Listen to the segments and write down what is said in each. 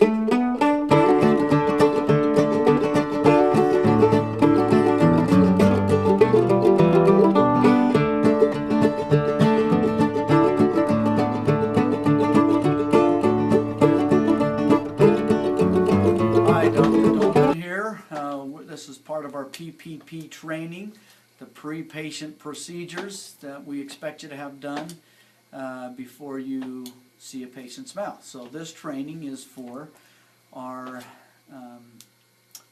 Hi, Dr. Doman here. This is part of our PPP training, the pre-patient procedures that we expect you to have done before you see a patient's mouth. So this training is for our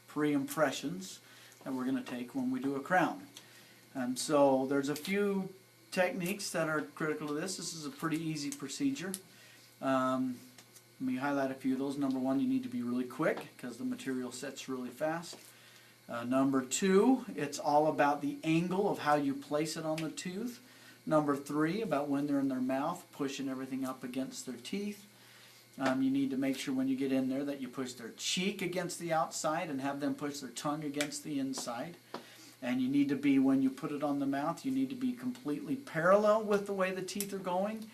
pre-impressions that we're going to take when we do a crown. So there's a few techniques that are critical to this. This is a pretty easy procedure. Let me highlight a few of those. Number one, you need to be really quick because the material sets really fast. Number two, it's all about the angle of how you place it on the tooth. Number three, about when they're in their mouth, pushing everything up against their teeth. You need to make sure when you get in there that you push their cheek against the outside and have them push their tongue against the inside. And you need to be, when you put it on the mouth, you need to be completely parallel with the way the teeth are going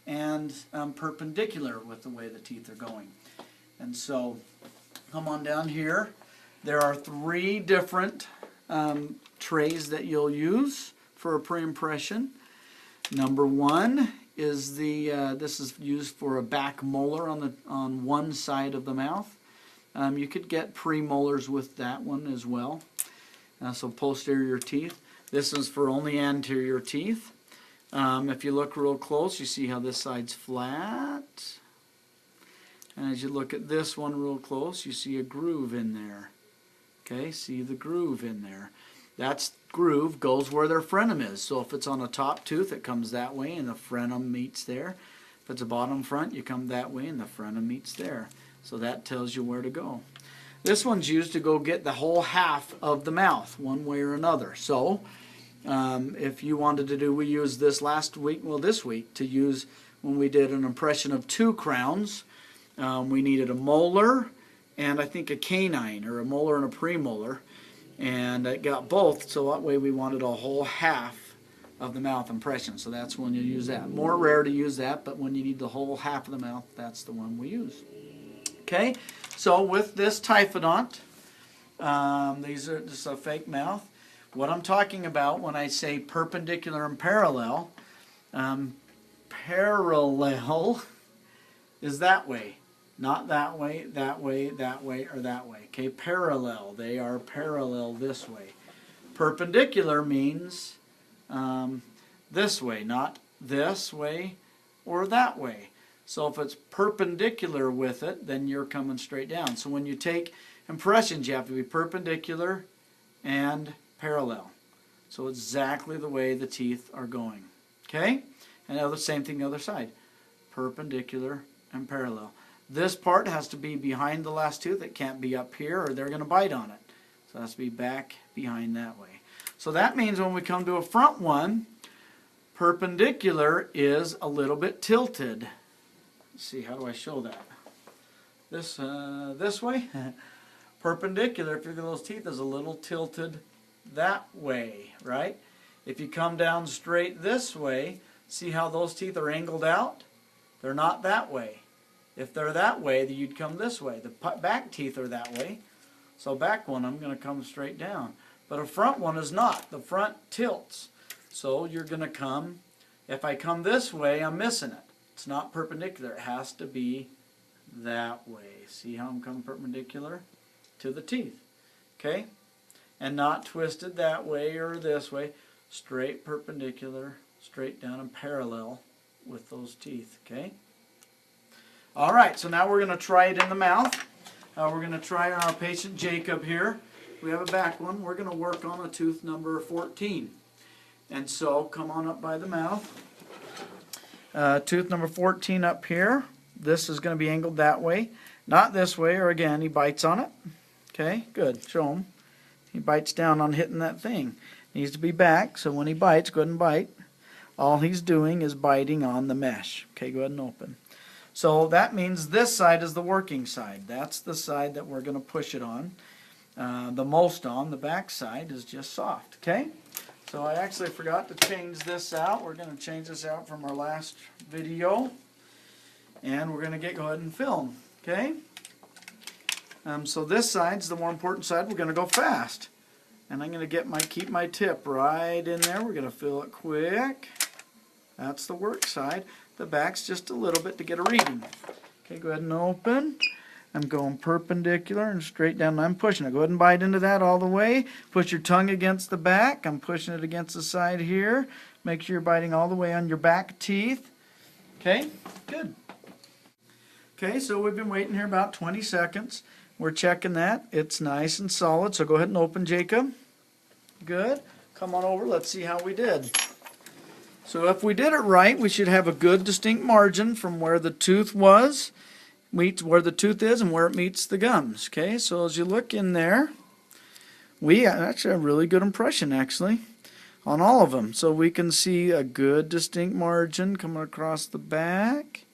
and perpendicular with the way the teeth are going. And so, come on down here. There are three different trays that you'll use for a pre-impression. Number one is this is used for a back molar on one side of the mouth. You could get premolars with that one as well. So posterior teeth. This is for only anterior teeth. If you look real close, you see how this side's flat. And as you look at this one real close, you see a groove in there. Okay, see the groove in there. That groove goes where their frenum is. So if it's on a top tooth, it comes that way and the frenum meets there. If it's a bottom front, you come that way and the frenum meets there. So that tells you where to go. This one's used to go get the whole half of the mouth, one way or another. So if you wanted to do, we used this last week, well this week, to use when we did an impression of two crowns. We needed a molar and I think a canine, or a molar and a premolar, and it got both, so that way we wanted a whole half of the mouth impression, so that's when you use that. More rare to use that, but when you need the whole half of the mouth, that's the one we use. Okay, so with this typhodont, this is a fake mouth. What I'm talking about when I say perpendicular and parallel, parallel is that way. Not that way, that way, that way, or that way. Okay, parallel. They are parallel this way. Perpendicular means this way, not this way or that way. So if it's perpendicular with it, then you're coming straight down. So when you take impressions, you have to be perpendicular and parallel. So exactly the way the teeth are going. Okay? And now the same thing the other side. Perpendicular and parallel. This part has to be behind the last tooth. It can't be up here or they're going to bite on it. So it has to be back behind that way. So that means when we come to a front one, perpendicular is a little bit tilted. Let's see, how do I show that? This way. Perpendicular, if you look at those teeth, is a little tilted that way, right? If you come down straight this way, see how those teeth are angled out? They're not that way. If they're that way, then you'd come this way. The back teeth are that way. So back one, I'm going to come straight down. But a front one is not. The front tilts. So you're going to come, if I come this way, I'm missing it. It's not perpendicular. It has to be that way. See how I'm coming perpendicular to the teeth. Okay? And not twisted that way or this way. Straight perpendicular, straight down and parallel with those teeth. Okay? All right, so now we're going to try it in the mouth. We're going to try on our patient Jacob here. We have a back one. We're going to work on a tooth number 14. And so come on up by the mouth. Tooth number 14 up here. This is going to be angled that way. Not this way, or again, he bites on it. Okay, good. Show him. He bites down on hitting that thing. Needs to be back, so when he bites, go ahead and bite. All he's doing is biting on the mesh. Okay, go ahead and open. So that means this side is the working side. That's the side that we're going to push it on. The most on. The back side is just soft. Okay? So I actually forgot to change this out. We're going to change this out from our last video. And we're going to go ahead and film. Okay? So this side's the more important side. We're going to go fast. And I'm going to keep my tip right in there. We're going to fill it quick. That's the work side. The back's just a little bit to get a reading. Okay, go ahead and open. I'm going perpendicular and straight down. I'm pushing it. Go ahead and bite into that all the way. Push your tongue against the back. I'm pushing it against the side here. Make sure you're biting all the way on your back teeth. Okay, good. Okay, so we've been waiting here about 20 seconds. We're checking that. It's nice and solid. So go ahead and open, Jacob. Good. Come on over. Let's see how we did. So if we did it right, we should have a good distinct margin from where the tooth meets where the tooth is and where it meets the gums. Okay, so as you look in there, we actually have a really good impression actually on all of them. So we can see a good distinct margin coming across the back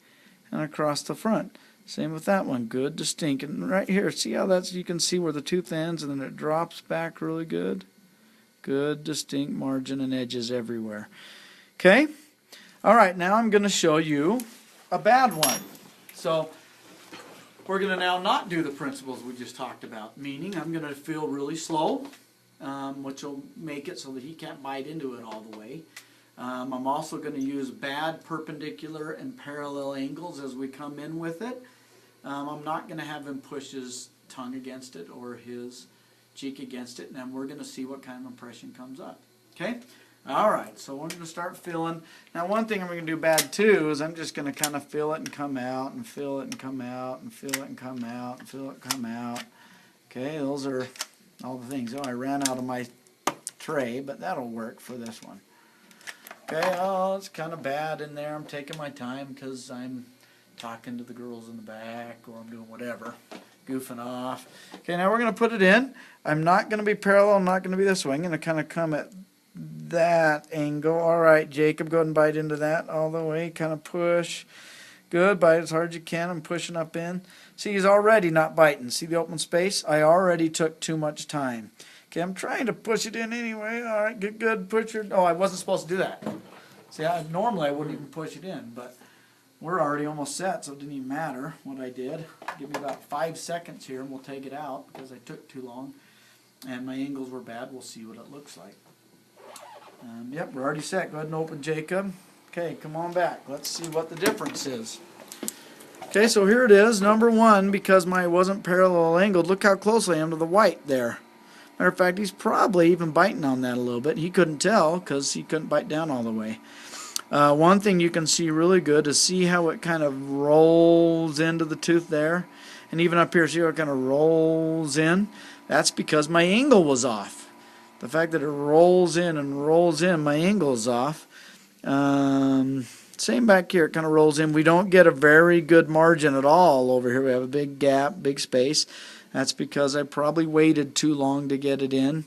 and across the front. Same with that one, good distinct. And right here, see how you can see where the tooth ends and then it drops back really good. Good distinct margin and edges everywhere. Okay, all right, now I'm going to show you a bad one. So we're going to now not do the principles we just talked about, meaning I'm going to feel really slow, which will make it so that he can't bite into it all the way. I'm also going to use bad perpendicular and parallel angles as we come in with it. I'm not going to have him push his tongue against it or his cheek against it, and then we're going to see what kind of impression comes up. Okay? All right, so we're going to start filling. Now, one thing I'm going to do bad too is I'm just going to kind of fill it and come out and fill it and come out and fill it and come out and fill it and come out. Okay, those are all the things. Oh, I ran out of my tray, but that'll work for this one. Okay, oh, it's kind of bad in there. I'm taking my time because I'm talking to the girls in the back or I'm doing whatever, goofing off. Okay, now we're going to put it in. I'm not going to be parallel. I'm not going to be this way. I'm going to kind of come at that angle. All right, Jacob, go ahead and bite into that all the way. Kind of push. Good. Bite as hard as you can. I'm pushing up in. See, he's already not biting. See the open space? I already took too much time. Okay, I'm trying to push it in anyway. All right, good, good. Push your... Oh, I wasn't supposed to do that. See, normally I wouldn't even push it in, but we're already almost set, so it didn't even matter what I did. Give me about 5 seconds here, and we'll take it out because I took too long. And my angles were bad. We'll see what it looks like. Yep, we're already set. Go ahead and open, Jacob. Okay, come on back. Let's see what the difference is. Okay, so here it is, number one, because mine wasn't parallel angled. Look how close I am to the white there. Matter of fact, he's probably even biting on that a little bit. He couldn't tell because he couldn't bite down all the way. One thing you can see really good is see how it kind of rolls into the tooth there. And even up here, see how it kind of rolls in? That's because my angle was off. The fact that it rolls in and rolls in, my angle is off. Same back here, it kind of rolls in. We don't get a very good margin at all over here. We have a big gap, big space. That's because I probably waited too long to get it in.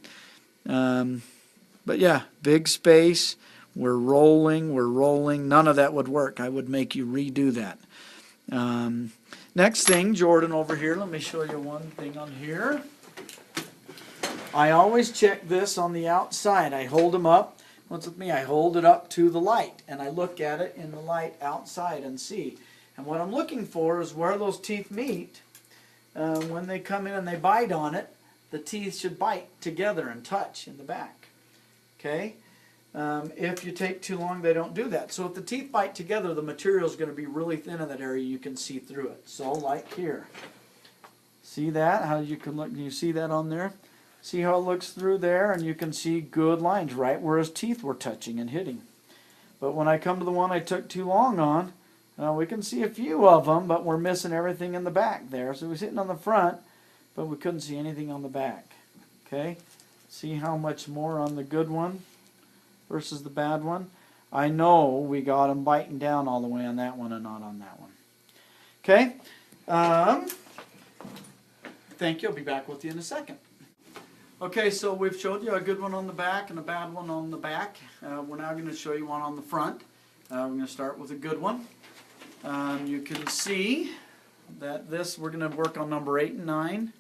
But yeah, big space. We're rolling. None of that would work. I would make you redo that. Next thing, Jordan over here. Let me show you one thing on here. I always check this on the outside. I hold them up. What's with me? I hold it up to the light, and I look at it in the light outside and see. And what I'm looking for is where those teeth meet. When they come in and they bite on it, the teeth should bite together and touch in the back. Okay? If you take too long, they don't do that. So if the teeth bite together, the material is going to be really thin in that area. You can see through it. So like here. See that? How you can look? Can you see that on there? See how it looks through there, and you can see good lines right where his teeth were touching and hitting. But when I come to the one I took too long on, we can see a few of them, but we're missing everything in the back there. So we're sitting on the front, but we couldn't see anything on the back. Okay? See how much more on the good one versus the bad one? I know we got them biting down all the way on that one and not on that one. Okay? Thank you. I'll be back with you in a second. Okay, so we've showed you a good one on the back and a bad one on the back. We're now going to show you one on the front. We're going to start with a good one. You can see that we're going to work on number 8 and 9.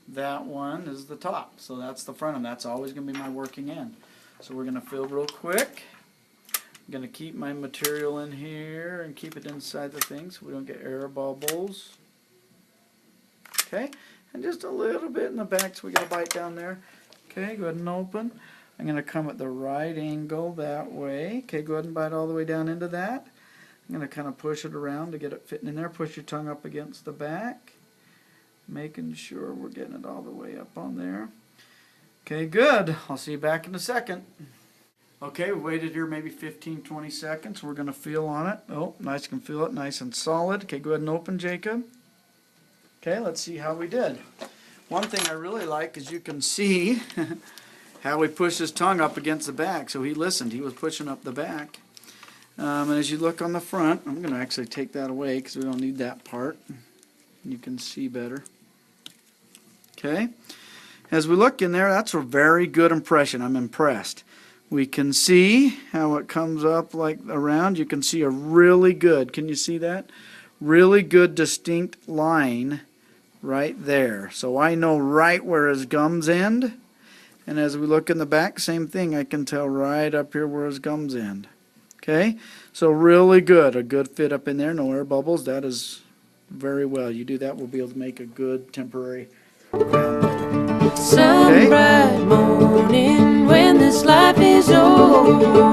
That one is the top, so that's the front, and that's always going to be my working end. So we're going to fill real quick. I'm going to keep my material in here and keep it inside the thing so we don't get air bubbles. Okay, and just a little bit in the back, so we got a bite down there. Okay, go ahead and open. I'm going to come at the right angle that way. Okay, go ahead and bite all the way down into that. I'm going to kind of push it around to get it fitting in there. Push your tongue up against the back, making sure we're getting it all the way up on there. Okay, good. I'll see you back in a second. Okay, we waited here maybe 15-20 seconds. We're going to feel on it. Oh, nice, you can feel it nice and solid. Okay, go ahead and open, Jacob. Okay, let's see how we did. One thing I really like is you can see how he pushed his tongue up against the back. So he listened. He was pushing up the back. And as you look on the front, I'm going to actually take that away because we don't need that part. You can see better. Okay. As we look in there, that's a very good impression. I'm impressed. We can see how it comes up like around. You can see a really good, can you see that? Really good distinct line right there. So I know right where his gums end. And as we look in the back, same thing. I can tell right up here where his gums end. Okay? So really good. A good fit up in there. No air bubbles. That is very well. You do that, we'll be able to make a good temporary crown. Some bright morning when this life is over.